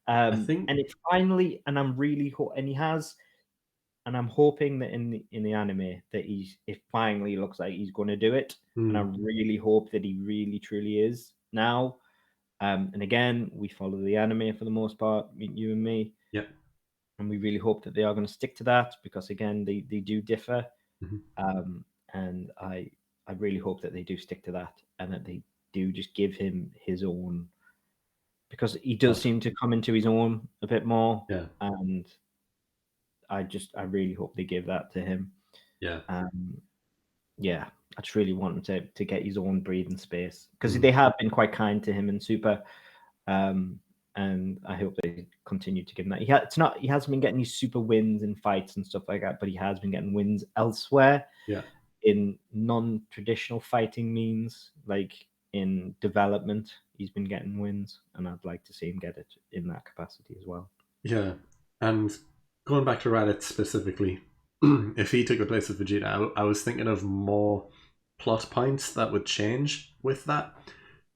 I think, and it's finally, and I'm really and I'm hoping that in the anime that it finally looks like he's going to do it, and I really hope that he really truly is now. And again, we follow the anime for the most part, you and me. Yeah. And we really hope that they are going to stick to that because again, they do differ. And I really hope that they do stick to that and that they do just give him his own, because he does seem to come into his own a bit more. Yeah. And I really hope they give that to him. Yeah. Yeah. I just really want him to get his own breathing space because they have been quite kind to him in Super. And I hope they continue to give him that. He hasn't been getting these super wins in fights and stuff like that, but he has been getting wins elsewhere. Yeah. In non-traditional fighting means, like in development, he's been getting wins, and I'd like to see him get it in that capacity as well. Yeah, and going back to Raditz specifically, if he took the place of Vegeta, I was thinking of more plot points that would change with that,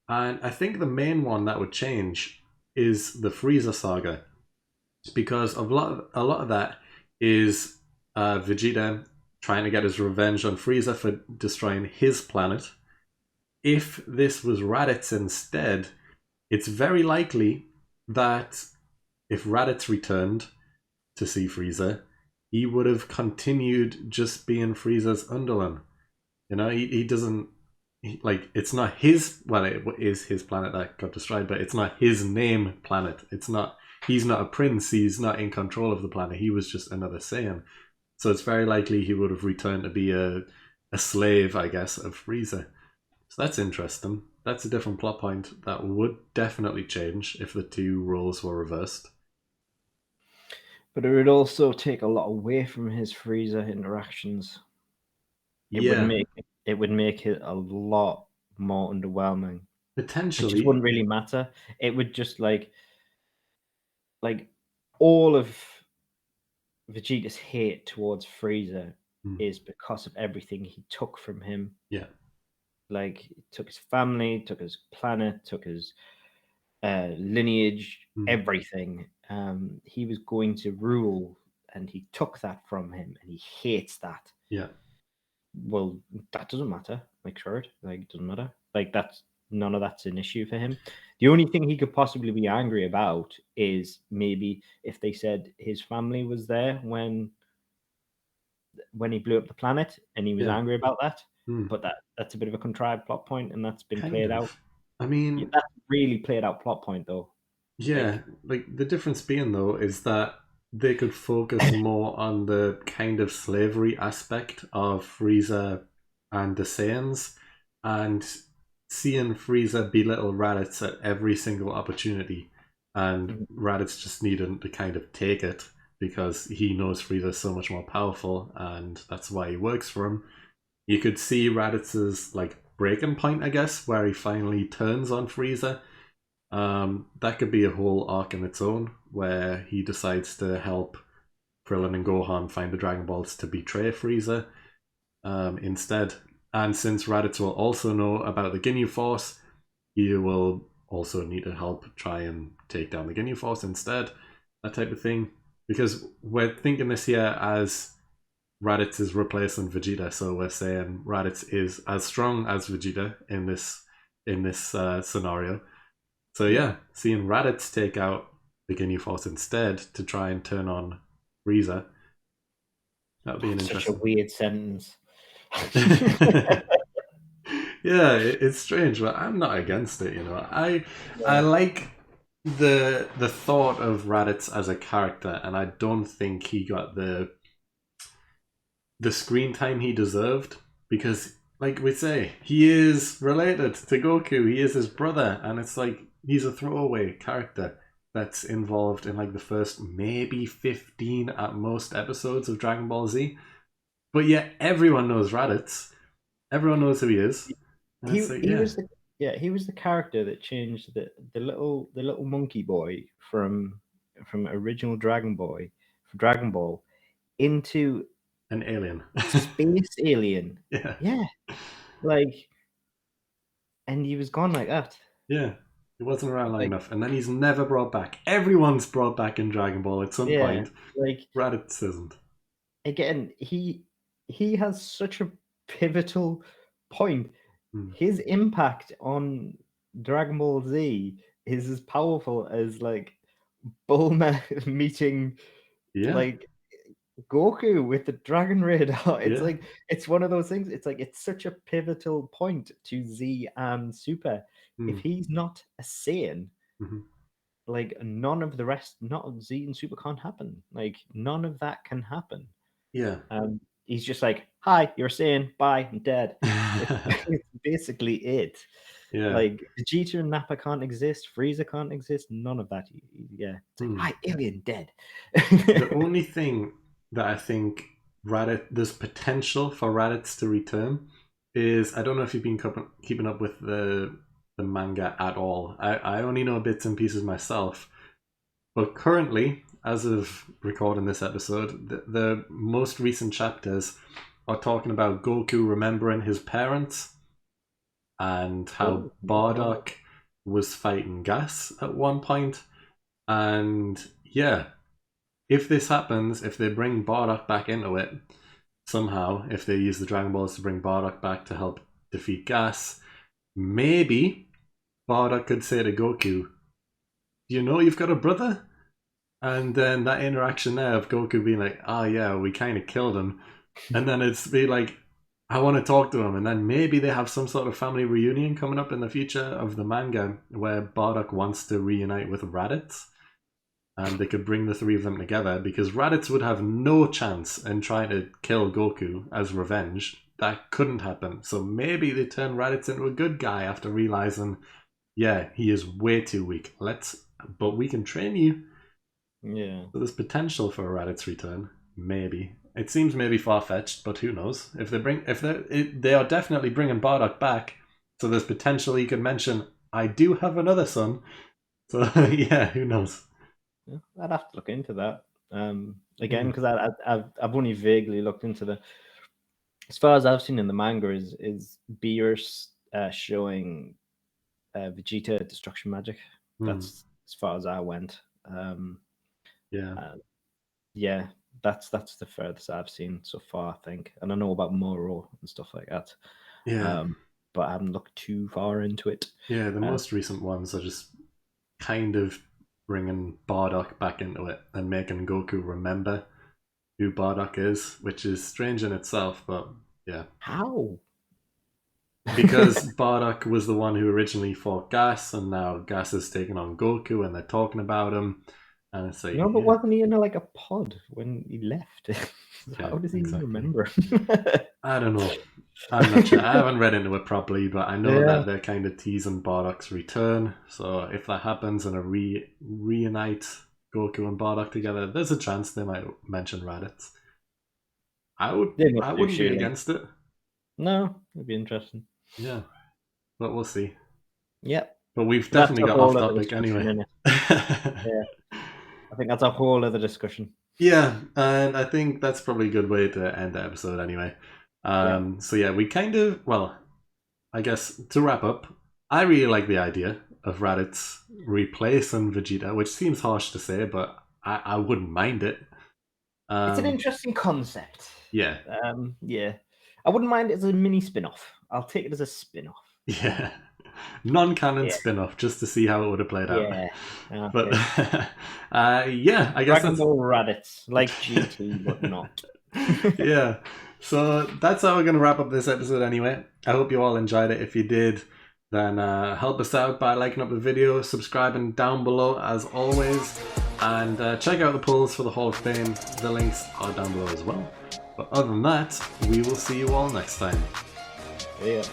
and I think the main one that would change is the Frieza saga, because a lot of that is Vegeta trying to get his revenge on Frieza for destroying his planet. If this was Raditz instead, it's very likely that if Raditz returned to see Frieza, he would have continued just being Frieza's underling. You know, he doesn't it's not his. Well, it is his planet that got destroyed, but it's not his name planet. It's not. He's not a prince. He's not in control of the planet. He was just another Saiyan. So it's very likely he would have returned to be a slave, I guess, of Frieza. So that's interesting. That's a different plot point that would definitely change if the two roles were reversed. But it would also take a lot away from his Frieza interactions. It would make it a lot more underwhelming. Potentially, it just wouldn't really matter. It would just like all of Vegeta's hate towards Frieza is because of everything he took from him. Yeah, like he took his family, took his planet, took his lineage, everything. He was going to rule, and he took that from him, and he hates that. Yeah. Well, that doesn't matter. Like, sure, it doesn't matter. Like, none of that's an issue for him. The only thing he could possibly be angry about is maybe if they said his family was there when he blew up the planet, and he was angry about that. But that's a bit of a contrived plot point, and that's been played out. I mean, that's really played out plot point, though. Yeah, like the difference being though is that they could focus more on the kind of slavery aspect of Frieza and the Saiyans, and seeing Frieza belittle Raditz at every single opportunity, and Raditz just needing to kind of take it because he knows Frieza's so much more powerful, and that's why he works for him. You could see Raditz's like breaking point, I guess, where he finally turns on Frieza. That could be a whole arc in its own, where he decides to help Krillin and Gohan find the Dragon Balls to betray Frieza instead. And since Raditz will also know about the Ginyu Force, he will also need to help try and take down the Ginyu Force instead. That type of thing. Because we're thinking this here as Raditz is replacing Vegeta, so we're saying Raditz is as strong as Vegeta in this scenario. So yeah, seeing Raditz take out the Ginyu Force instead to try and turn on Frieza, that would be an interesting. Such a weird sentence. Yeah, it's strange, but I'm not against it. You know, I like the thought of Raditz as a character, and I don't think he got the screen time he deserved, because, like we say, he is related to Goku. He is his brother, and it's like he's a throwaway character that's involved in like the first maybe 15 at most episodes of Dragon Ball Z. But yet everyone knows Raditz. Everyone knows who he is. He was the character that changed the little monkey boy from original Dragon Ball into an alien. Space alien. Yeah. Like, and he was gone like that. Yeah. He wasn't around long enough. And then he's never brought back. Everyone's brought back in Dragon Ball at some point. Like, Raditz isn't. Again, he has such a pivotal point. His impact on Dragon Ball Z is as powerful as like Bulma meeting like Goku with the Dragon Radar. It's like, it's one of those things. It's like, it's such a pivotal point to Z and Super. If he's not a Saiyan, like none of the rest, not Z and Super can't happen. Like none of that can happen. Yeah. He's just like, hi, you're a Saiyan, bye, I'm dead. It's basically it. Yeah. Like Vegeta and Nappa can't exist, Frieza can't exist, none of that. Yeah. It's like, hi, alien, dead. The only thing that I think there's potential for Raditz to return is, I don't know if you've been keeping up with the manga at all. I only know bits and pieces myself, but currently, as of recording this episode, the most recent chapters are talking about Goku remembering his parents and how Bardock was fighting Gas at one point. And yeah, if this happens, if they bring Bardock back into it somehow, if they use the Dragon Balls to bring Bardock back to help defeat Gas, maybe Bardock could say to Goku, "Do you know you've got a brother? And then that interaction there of Goku being like, oh yeah, we kind of killed him. And then it's be like, I want to talk to him. And then maybe they have some sort of family reunion coming up in the future of the manga where Bardock wants to reunite with Raditz. And they could bring the three of them together because Raditz would have no chance in trying to kill Goku as revenge. That couldn't happen. So maybe they turn Raditz into a good guy after realizing, yeah, he is way too weak. But we can train you. Yeah. So there's potential for a Raditz return. Maybe. It seems maybe far-fetched, but who knows? They are definitely bringing Bardock back. So there's potential he could mention, I do have another son. So yeah, who knows? Yeah, I'd have to look into that again because I've only vaguely looked into the. As far as I've seen in the manga, is Beerus showing Vegeta destruction magic. That's as far as I went. Yeah, that's the furthest I've seen so far, I think. And I know about Moro and stuff like that. Yeah. But I haven't looked too far into it. Yeah, the most recent ones are just kind of bringing Bardock back into it and making Goku remember who Bardock is, which is strange in itself, but yeah. How? Because Bardock was the one who originally fought Gas, and now Gas is taking on Goku, and they're talking about him. And it's like, no, but wasn't he in a pod when he left? How does he remember? I don't know. I'm not sure. I haven't read into it properly, but I know that they're kind of teasing Bardock's return. So if that happens and reunite Goku and Bardock together, there's a chance they might mention Raditz. I wouldn't be against it. No, it'd be interesting. Yeah, but we'll see. Yep. But we've definitely got off topic anyway. Yeah. I think that's a whole other discussion. Yeah, and I think that's probably a good way to end the episode anyway. So yeah, we kind of, well, I guess to wrap up, I really like the idea of Raditz replacing Vegeta, which seems harsh to say, but I wouldn't mind it. It's an interesting concept. Yeah. Yeah. I wouldn't mind it as a mini spin-off. I'll take it as a spin-off. Yeah. Non-canon spin-off, just to see how it would have played out. Yeah. Okay. But yeah, I guess Dragon Ball Raditz, like GT, but not. Yeah. So that's how we're going to wrap up this episode anyway. I hope you all enjoyed it. If you did, then help us out by liking up the video, subscribing down below as always, and check out the polls for the Hall of Fame. The links are down below as well. But other than that, we will see you all next time. Yeah.